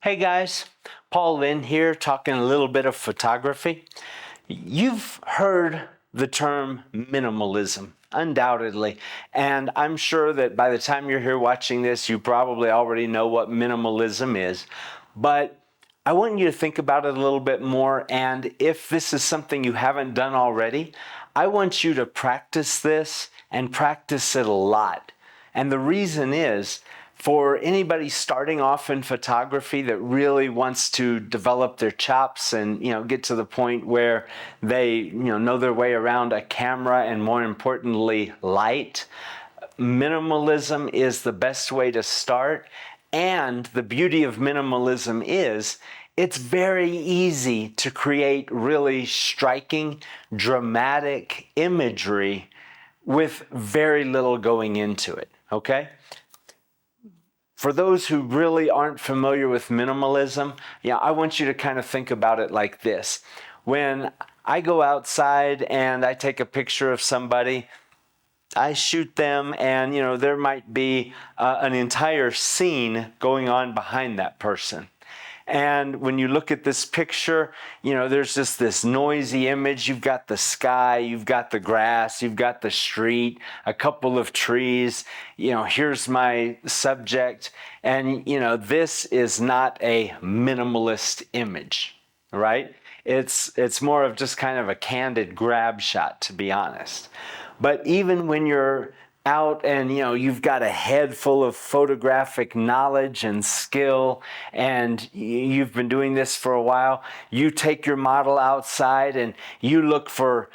Hey guys, Paul Lynn here talking a little bit of photography. You've heard the term minimalism, undoubtedly, and I'm sure that by the time you're here watching this, you probably already know what minimalism is. But I want you to think about it a little bit more, and if this is something you haven't done already, I want you to practice this and practice it a lot. And the reason is, for anybody starting off in photography that really wants to develop their chops and get to the point where they know their way around a camera and, more importantly, light, minimalism is the best way to start. And the beauty of minimalism is it's very easy to create really striking, dramatic imagery with very little going into it. Okay? For those who really aren't familiar with minimalism, I want you to kind of think about it like this. When I go outside and I take a picture of somebody, I shoot them, and there might be an entire scene going on behind that person. And when you look at this picture, there's just this noisy image. You've got the sky, you've got the grass, you've got the street, a couple of trees. Here's my subject. And, this is not a minimalist image, right? It's more of just kind of a candid grab shot, to be honest. But even when you're out and you've got a head full of photographic knowledge and skill, and you've been doing this for a while, you take your model outside and you look for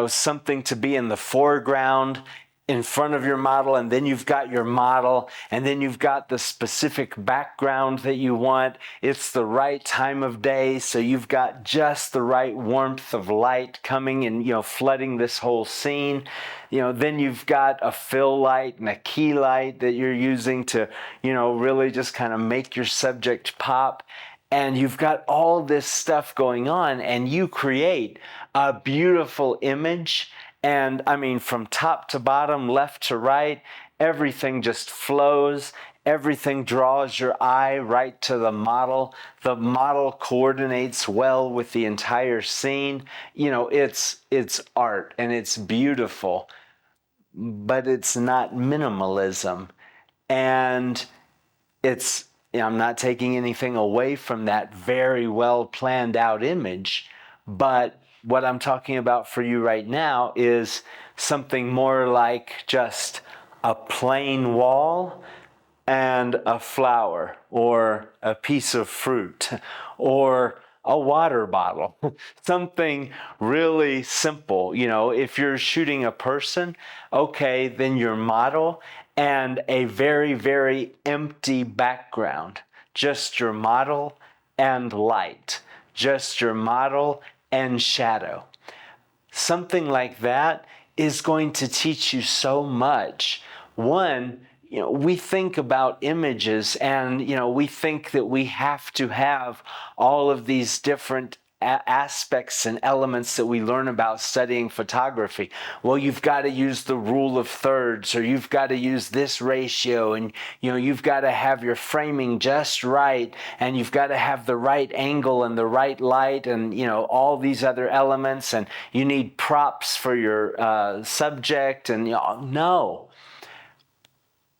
something to be in the foreground in front of your model, and then you've got your model, and then you've got the specific background that you want. It's the right time of day, so you've got just the right warmth of light coming and flooding this whole scene. Then you've got a fill light and a key light that you're using to really just kind of make your subject pop. And you've got all this stuff going on, and you create a beautiful image. And I mean, from top to bottom, left to right, everything just flows. Everything draws your eye right to the model. The model coordinates well with the entire scene. It's art and it's beautiful, but it's not minimalism. And I'm not taking anything away from that very well planned out image, but what I'm talking about for you right now is something more like just a plain wall and a flower or a piece of fruit or a water bottle, something really simple. If you're shooting a person, okay, then your model and a very, very empty background, just your model and light, just your model and shadow. Something like that is going to teach you so much. One, we think about images and, we think that we have to have all of these different aspects and elements that we learn about studying photography. Well, you've got to use the rule of thirds, or you've got to use this ratio, and you've got to have your framing just right, and you've got to have the right angle and the right light, and all these other elements, and you need props for your subject, and no.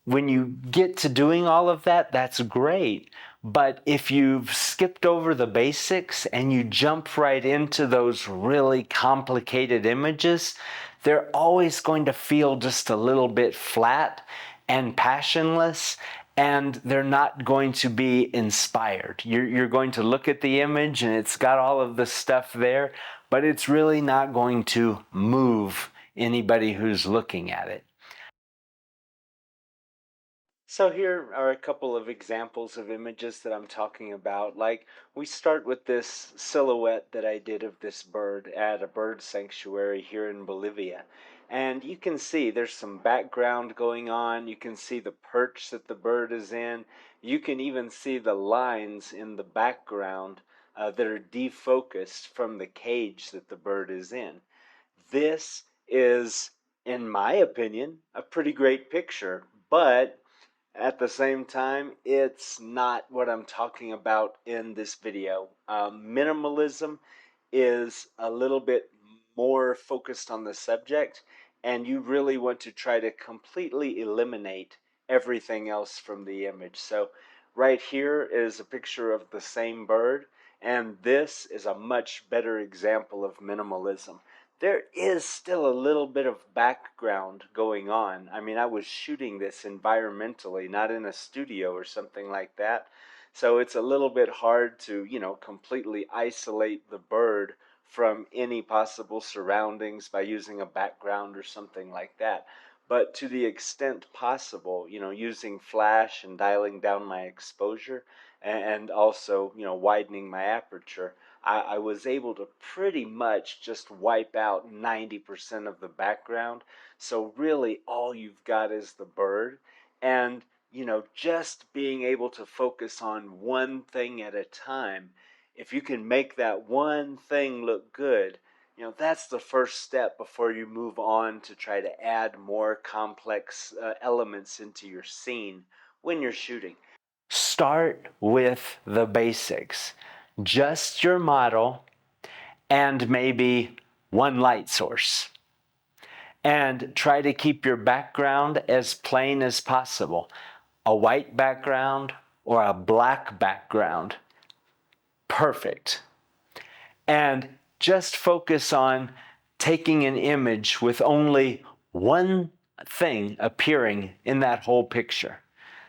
When you get to doing all of that, that's great. But if you've skipped over the basics and you jump right into those really complicated images, they're always going to feel just a little bit flat and passionless, and they're not going to be inspired. You're going to look at the image and it's got all of the stuff there, but it's really not going to move anybody who's looking at it. So here are a couple of examples of images that I'm talking about. Like, we start with this silhouette that I did of this bird at a bird sanctuary here in Bolivia. And you can see there's some background going on. You can see the perch that the bird is in. You can even see the lines in the background that are defocused from the cage that the bird is in. This is, in my opinion, a pretty great picture, but At the same time, it's not what I'm talking about in this video. Minimalism is a little bit more focused on the subject, and you really want to try to completely eliminate everything else from the image. So, right here is a picture of the same bird, and this is a much better example of minimalism. There is still a little bit of background going on. I mean, I was shooting this environmentally, not in a studio or something like that. So it's a little bit hard to, completely isolate the bird from any possible surroundings by using a background or something like that. But to the extent possible, using flash and dialing down my exposure and also, widening my aperture, I was able to pretty much just wipe out 90% of the background. So really all you've got is the bird. And, just being able to focus on one thing at a time, if you can make that one thing look good, that's the first step before you move on to try to add more complex elements into your scene when you're shooting. Start with the basics. Just your model and maybe one light source. And try to keep your background as plain as possible. A white background or a black background. Perfect. And just focus on taking an image with only one thing appearing in that whole picture.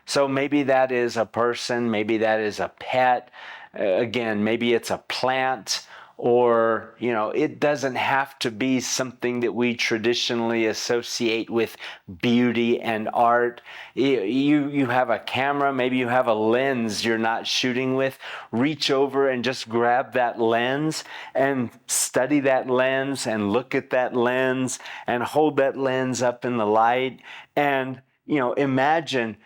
So maybe that is a person, maybe that is a pet, again, maybe it's a plant, or, it doesn't have to be something that we traditionally associate with beauty and art. You have a camera, maybe you have a lens you're not shooting with. Reach over and just grab that lens and study that lens and look at that lens and hold that lens up in the light and, imagine,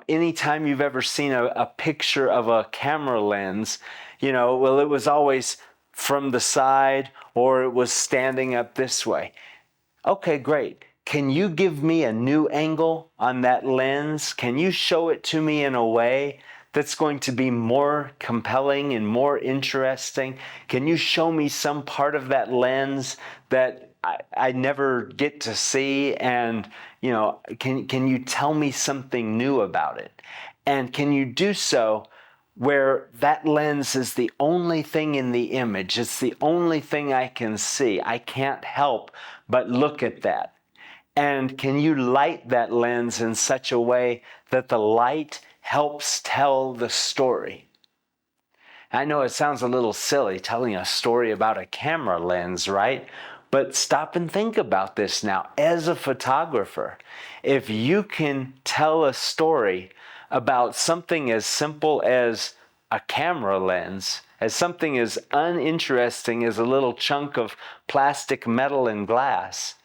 anytime you've ever seen a picture of a camera lens, well, it was always from the side or it was standing up this way. Okay, great. Can you give me a new angle on that lens? Can you show it to me in a way that's going to be more compelling and more interesting? Can you show me some part of that lens that I never get to see? And, can you tell me something new about it? And can you do so where that lens is the only thing in the image? It's the only thing I can see. I can't help but look at that. And can you light that lens in such a way that the light helps tell the story? I know it sounds a little silly telling a story about a camera lens, right? But stop and think about this now. As a photographer, if you can tell a story about something as simple as a camera lens, as something as uninteresting as a little chunk of plastic, metal, and glass,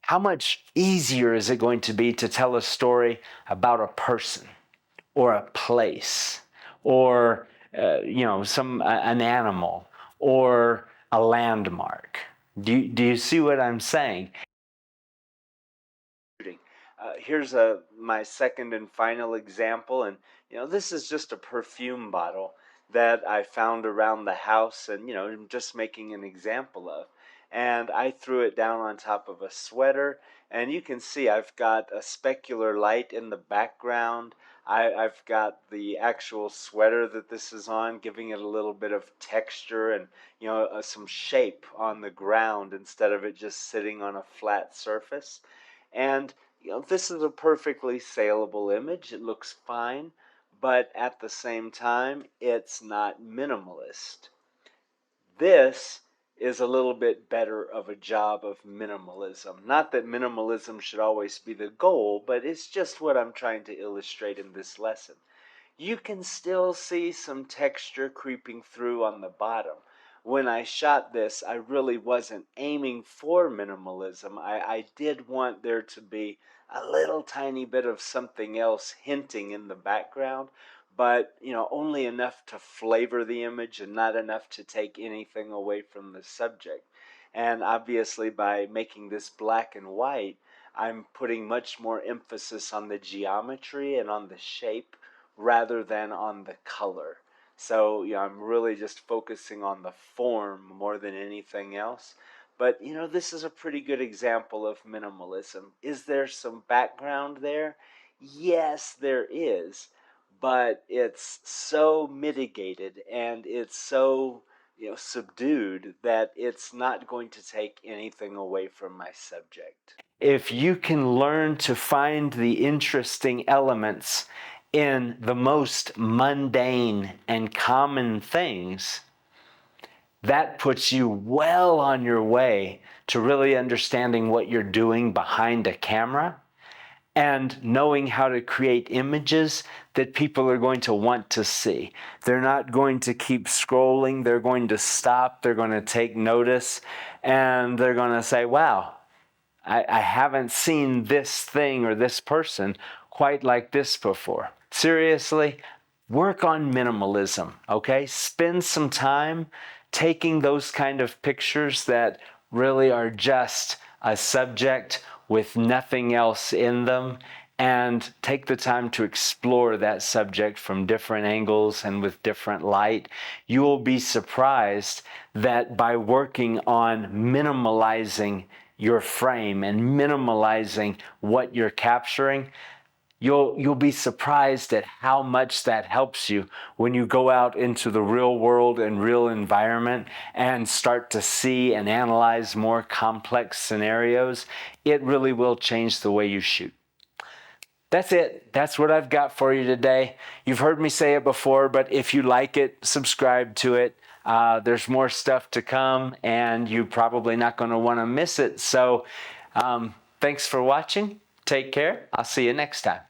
how much easier is it going to be to tell a story about a person or a place or an animal or a landmark? Do you see what I'm saying? Here's my second and final example, and this is just a perfume bottle that I found around the house, and I'm just making an example of. And I threw it down on top of a sweater, and you can see I've got a specular light in the background. I've got the actual sweater that this is on, giving it a little bit of texture and some shape on the ground instead of it just sitting on a flat surface. And this is a perfectly saleable image. It looks fine, but at the same time, it's not minimalist. This is a little bit better of a job of minimalism. Not that minimalism should always be the goal, but it's just what I'm trying to illustrate in this lesson. You can still see some texture creeping through on the bottom. When I shot this, I really wasn't aiming for minimalism. I did want there to be a little tiny bit of something else hinting in the background, but only enough to flavor the image and not enough to take anything away from the subject. And obviously by making this black and white, I'm putting much more emphasis on the geometry and on the shape rather than on the color. So, I'm really just focusing on the form more than anything else. But, this is a pretty good example of minimalism. Is there some background there? Yes, there is. But it's so mitigated and it's so, subdued that it's not going to take anything away from my subject. If you can learn to find the interesting elements in the most mundane and common things, that puts you well on your way to really understanding what you're doing behind a camera and knowing how to create images that people are going to want to see. They're not going to keep scrolling. They're going to stop. They're going to take notice. And they're going to say, wow, I haven't seen this thing or this person quite like this before. Seriously, work on minimalism, okay? Spend some time taking those kind of pictures that really are just a subject with nothing else in them, and take the time to explore that subject from different angles and with different light. You will be surprised that by working on minimalizing your frame and minimalizing what you're capturing, you'll be surprised at how much that helps you when you go out into the real world and real environment and start to see and analyze more complex scenarios. It really will change the way you shoot. That's it. That's what I've got for you today. You've heard me say it before, but if you like it, subscribe to it. There's more stuff to come, and you're probably not going to want to miss it. So thanks for watching. Take care. I'll see you next time.